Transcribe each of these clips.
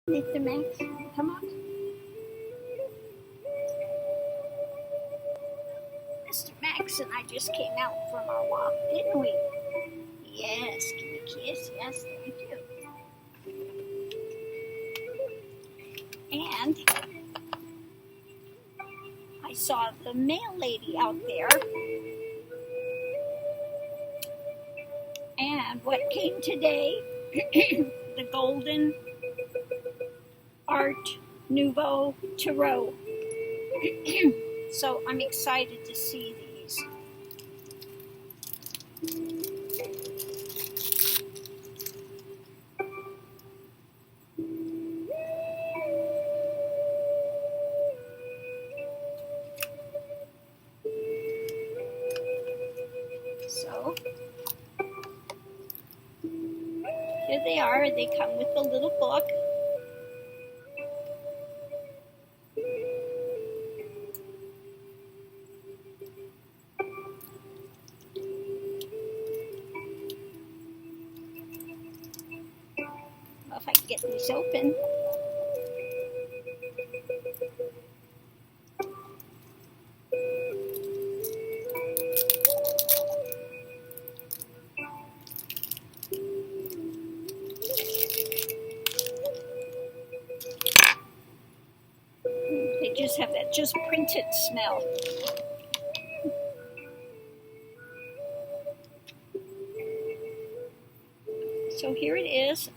Mr. Max, come on. Mr. Max and I just came out from our walk, didn't we? Yes, give me a kiss. Yes, thank you. And I saw the mail lady out there. And what came today, the Golden Art Nouveau Tarot. So I'm excited to see these. So here they are. They come with a little book. Well, if I can get these open. They just have that just printed smell. So here it is.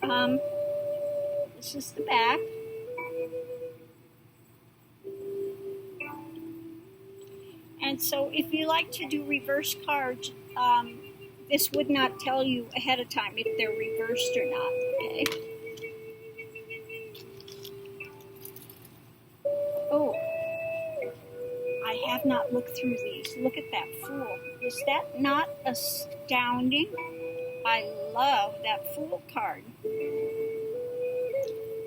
This is the back. And so if you like to do reverse cards, this would not tell you ahead of time if they're reversed or not, okay? Oh, I have not looked through these. Look at that Fool. Is that not astounding? I love that Fool card.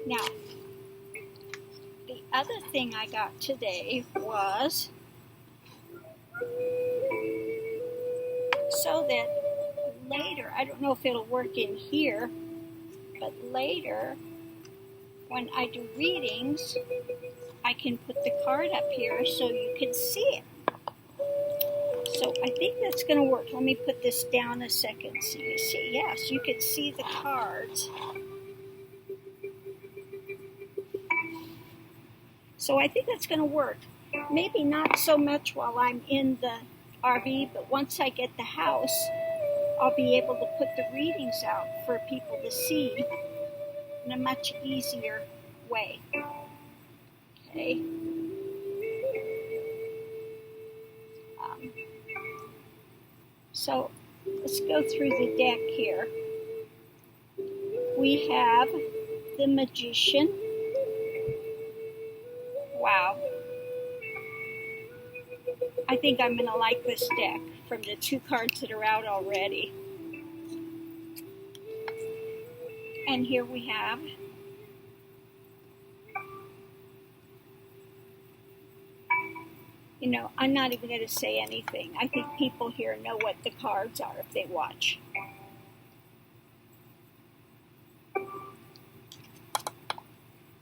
Now, the other thing I got today was so that later, I don't know if it'll work in here, but later when I do readings, I can put the card up here so you can see it. So I think that's going to work. Let me put this down a second so you see. Yes, you can see the cards. So I think that's going to work. Maybe not so much while I'm in the RV, but once I get the house, I'll be able to put the readings out for people to see in a much easier way. Okay. So let's go through the deck here. We have the Magician. Wow. I think I'm going to like this deck from the 2 cards that are out already. And here we have I'm not even going to say anything. I think people here know what the cards are if they watch.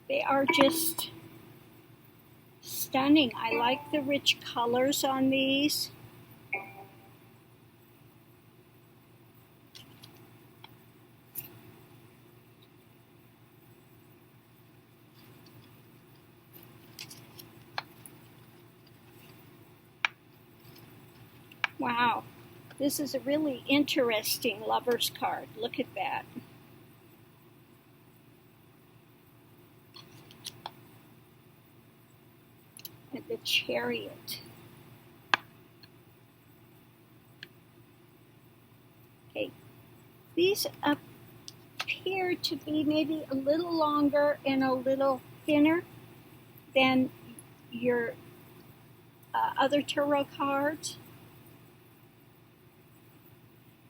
They are just stunning. I like the rich colors on these. Wow, this is a really interesting Lover's card. Look at that. And the Chariot. Okay, these appear to be maybe a little longer and a little thinner than your other tarot cards.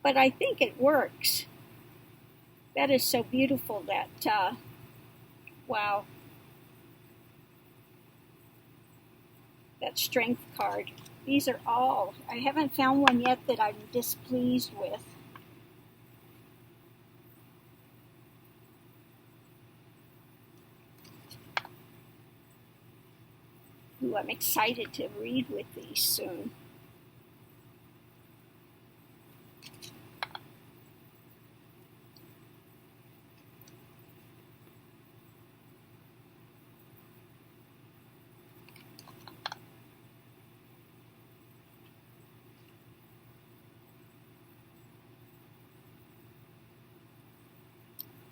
But I think it works. That is so beautiful, that, wow. That Strength card. These are all, I haven't found one yet that I'm displeased with. Ooh, I'm excited to read with these soon.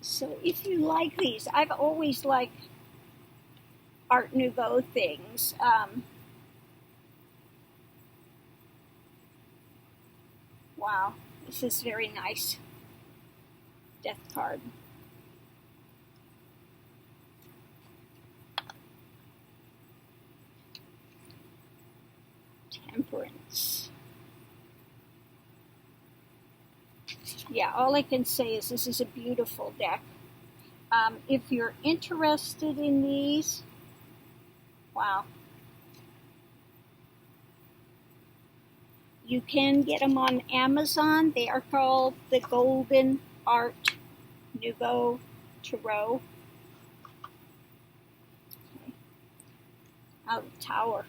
So if you like these, I've always liked Art Nouveau things. Wow, this is very nice. Death card. Temperance. Yeah, all I can say is this is a beautiful deck. If you're interested in these, wow. You can get them on Amazon. They are called the Golden Art Nouveau Tarot. Okay. Oh, the Tower.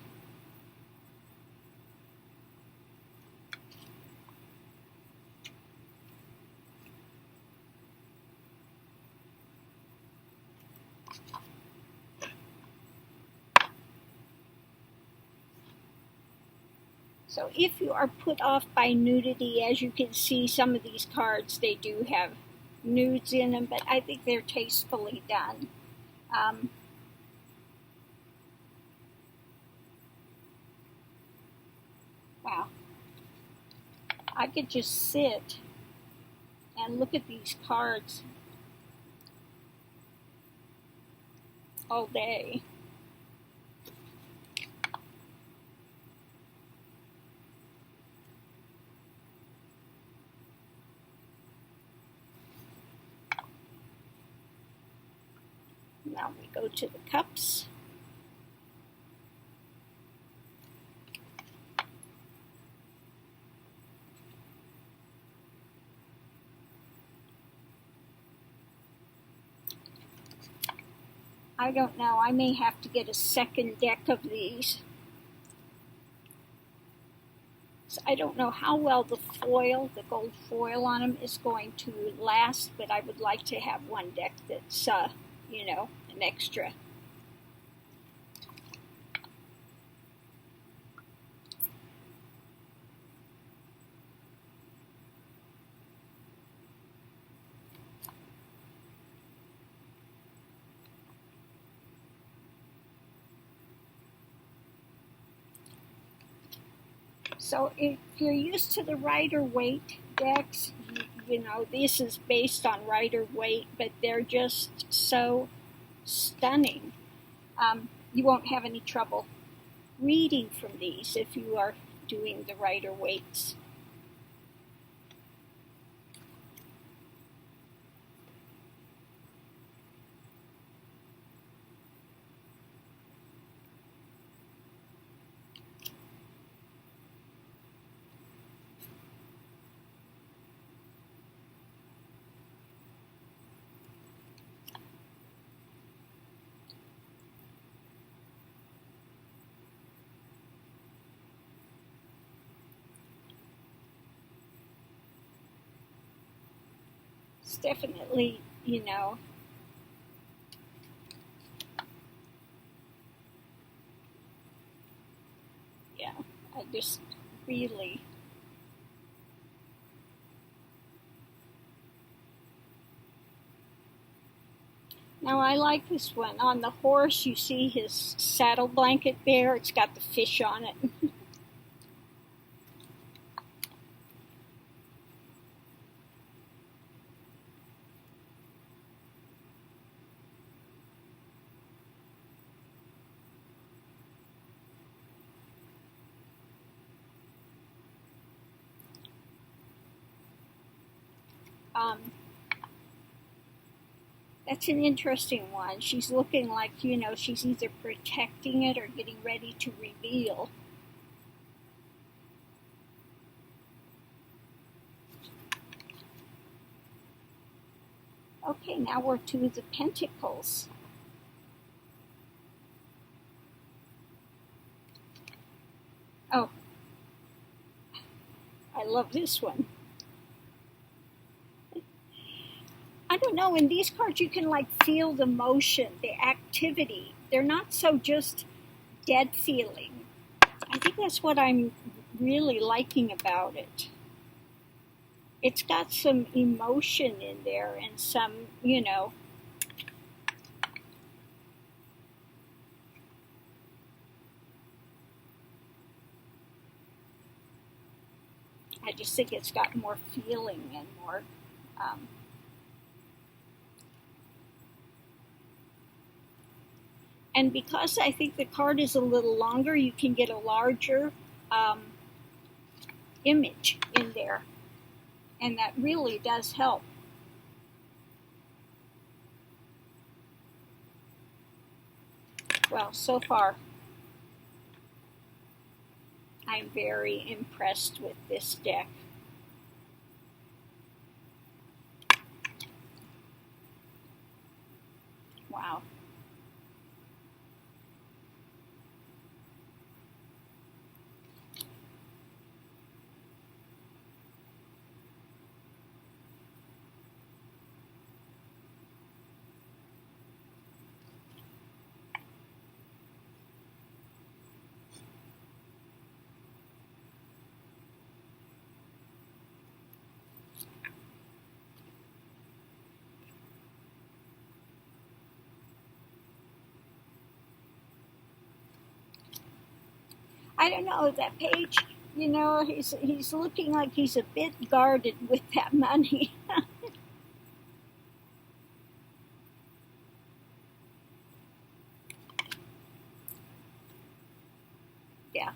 So if you are put off by nudity, as you can see, some of these cards, they do have nudes in them, but I think they're tastefully done. Wow. I could just sit and look at these cards all day. Now we go to the cups. I don't know, I may have to get a second deck of these. So I don't know how well the foil, the gold foil on them is going to last, but I would like to have one deck that's, you know, an extra. So if you're used to the Rider-Waite decks, you know, this is based on Rider-Waite, but they're just so stunning. You won't have any trouble reading from these if you are doing the Rider-Waites. It's definitely, you know, yeah, I just really. Now I like this one. On the horse, you see his saddle blanket there. It's got the fish on it. That's an interesting one. She's looking like, you know, she's either protecting it or getting ready to reveal. Okay, now we're to the Pentacles. I love this one. I don't know, in these cards you can like feel the motion, the activity. They're not so just dead feeling. I think that's what I'm really liking about it. It's got some emotion in there and some, I just think it's got more feeling and more, and because I think the card is a little longer, you can get a larger image in there. And that really does help. Well, so far, I'm very impressed with this deck. Wow. I don't know, that page, he's looking like he's a bit guarded with that money. Yeah.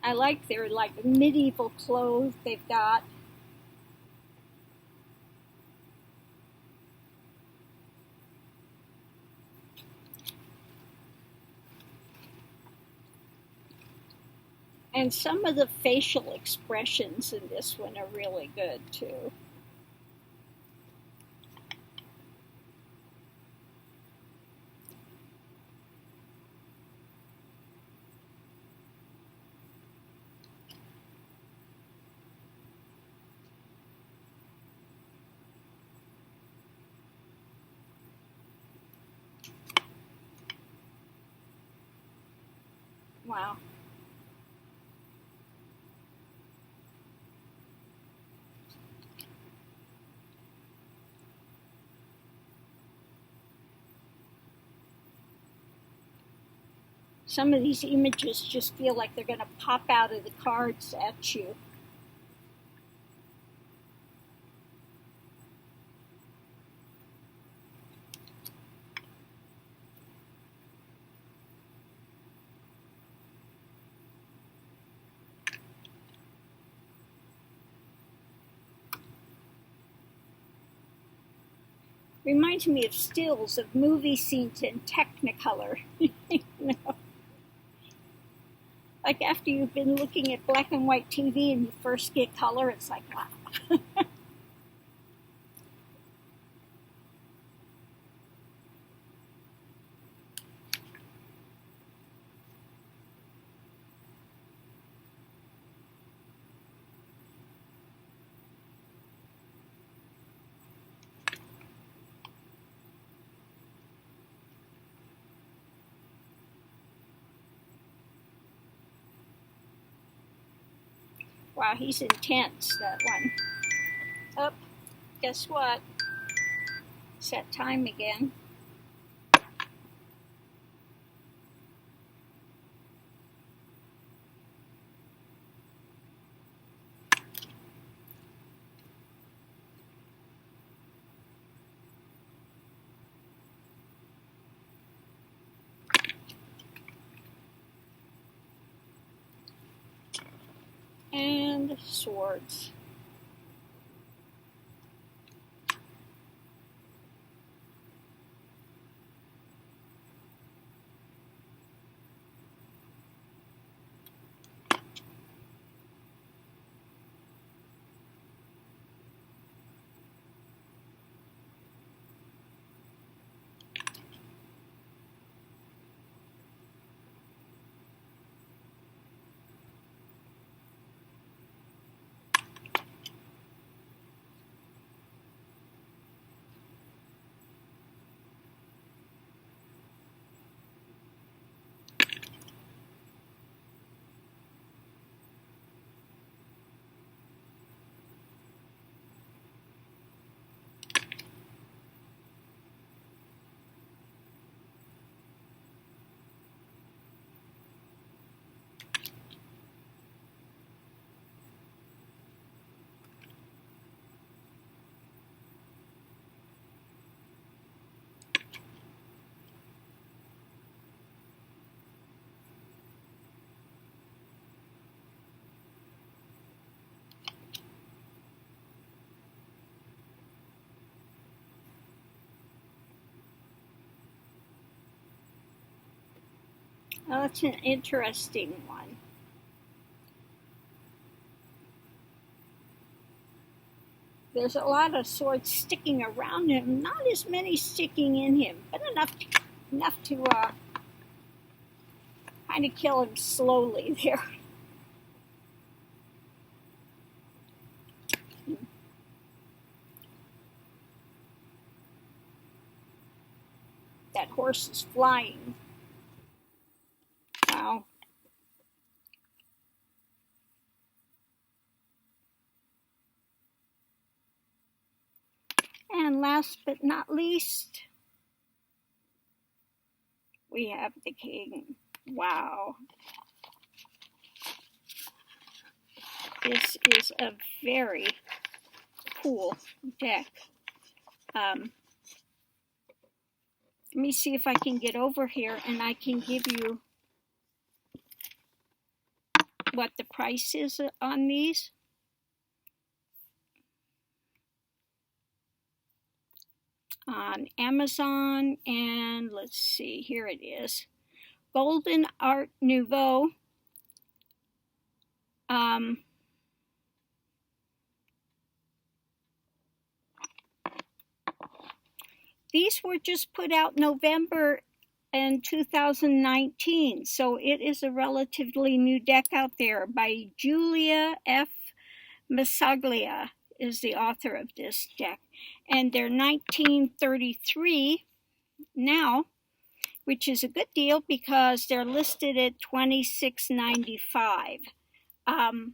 I like their like medieval clothes they've got. And some of the facial expressions in this one are really good too. Wow. Some of these images just feel like they're going to pop out of the cards at you. Reminds me of stills of movie scenes in Technicolor. Like after you've been looking at black and white TV and you first get color, it's like, wow. Wow, he's intense, that one. Oh, guess what? It's that time again. And swords. Well, that's an interesting one. There's a lot of swords sticking around him, not as many sticking in him, but enough to kind of kill him slowly there. That horse is flying. Wow. And last but not least, we have the king. Wow. This is a very cool deck. Let me see if I can get over here and I can give you what the price is on these. On Amazon, and let's see, here it is. Golden Art Nouveau. These were just put out November in 2019, so it is a relatively new deck out there by Julia F. Masaglia is the author of this deck, and they're 1933 now, which is a good deal because they're listed at $26.95.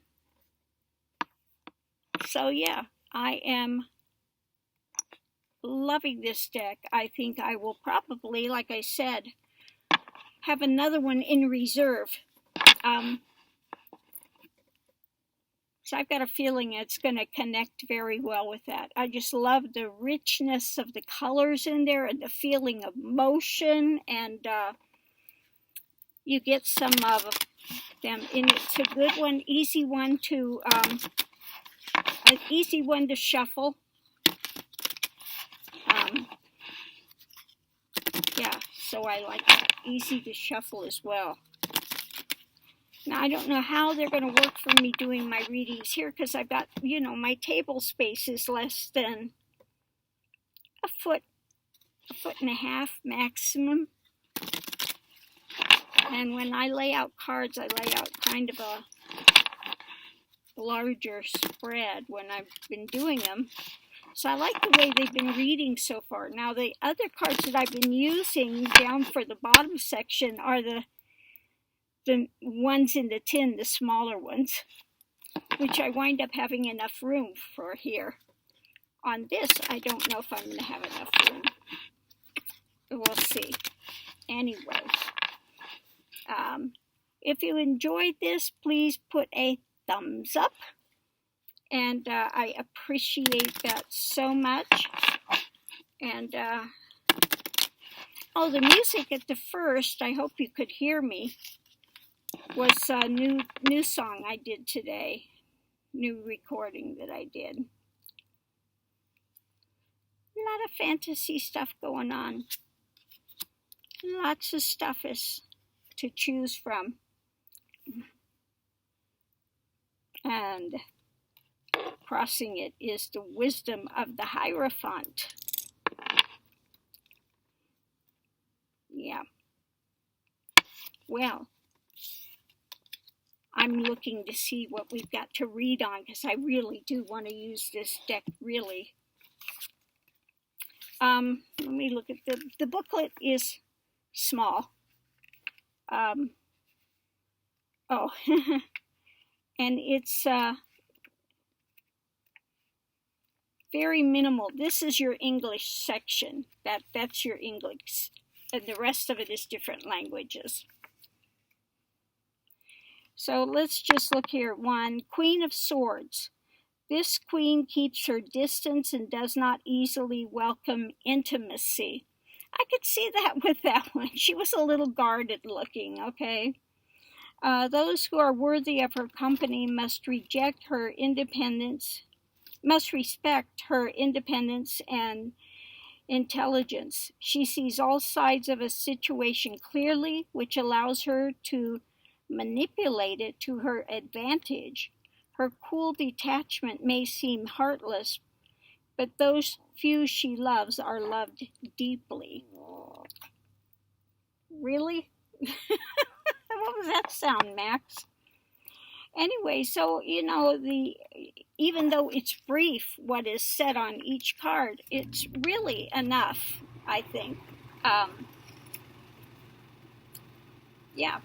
So yeah, I am loving this deck. I think I will probably, like I said, have another one in reserve. So I've got a feeling it's going to connect very well with that. I just love the richness of the colors in there and the feeling of motion, and you get some of them in it. It's a good one, easy one to shuffle. Yeah, so I like that. Easy to shuffle as well. Now, I don't know how they're going to work for me doing my readings here because I've got, my table space is less than a foot and a half maximum. And when I lay out cards, I lay out kind of a larger spread when I've been doing them. So I like the way they've been reading so far. Now, the other cards that I've been using down for the bottom section are the ones in the tin, the smaller ones, which I wind up having enough room for here. On this, I don't know if I'm going to have enough room. We'll see. Anyway, if you enjoyed this, please put a thumbs up. And I appreciate that so much. And, the music at the first, I hope you could hear me, was a new song I did today. New recording that I did. A lot of fantasy stuff going on. Lots of stuff is to choose from. And crossing it is the wisdom of the Hierophant. Yeah. Well, I'm looking to see what we've got to read on because I really do want to use this deck, really. Let me look at the booklet is small. And it's very minimal. This is your English section. That's your English. And the rest of it is different languages. So let's just look here. 1, Queen of Swords. This queen keeps her distance and does not easily welcome intimacy. I could see that with that one. She was a little guarded looking, okay? Those who are worthy of her company must respect her independence and intelligence. She sees all sides of a situation clearly, which allows her to manipulate it to her advantage. Her cool detachment may seem heartless, but those few she loves are loved deeply. Really? What was that sound, Max? Anyway, so even though it's brief, what is said on each card, it's really enough, I think. Yeah.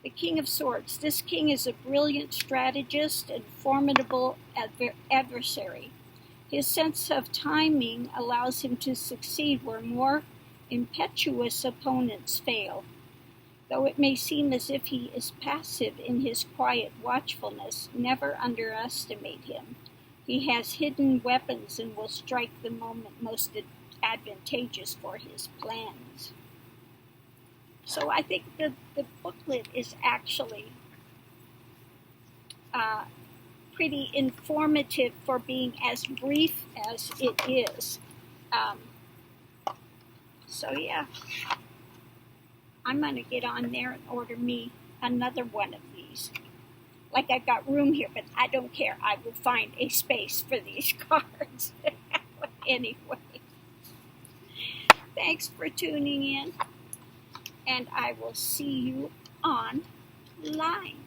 The King of Swords. This king is a brilliant strategist and formidable adversary. His sense of timing allows him to succeed where more impetuous opponents fail. Though it may seem as if he is passive in his quiet watchfulness, never underestimate him. He has hidden weapons and will strike the moment most advantageous for his plans. So I think the booklet is actually pretty informative for being as brief as it is. So yeah, I'm going to get on there and order me another one of these. Like I've got room here, but I don't care. I will find a space for these cards. Anyway, thanks for tuning in, and I will see you online.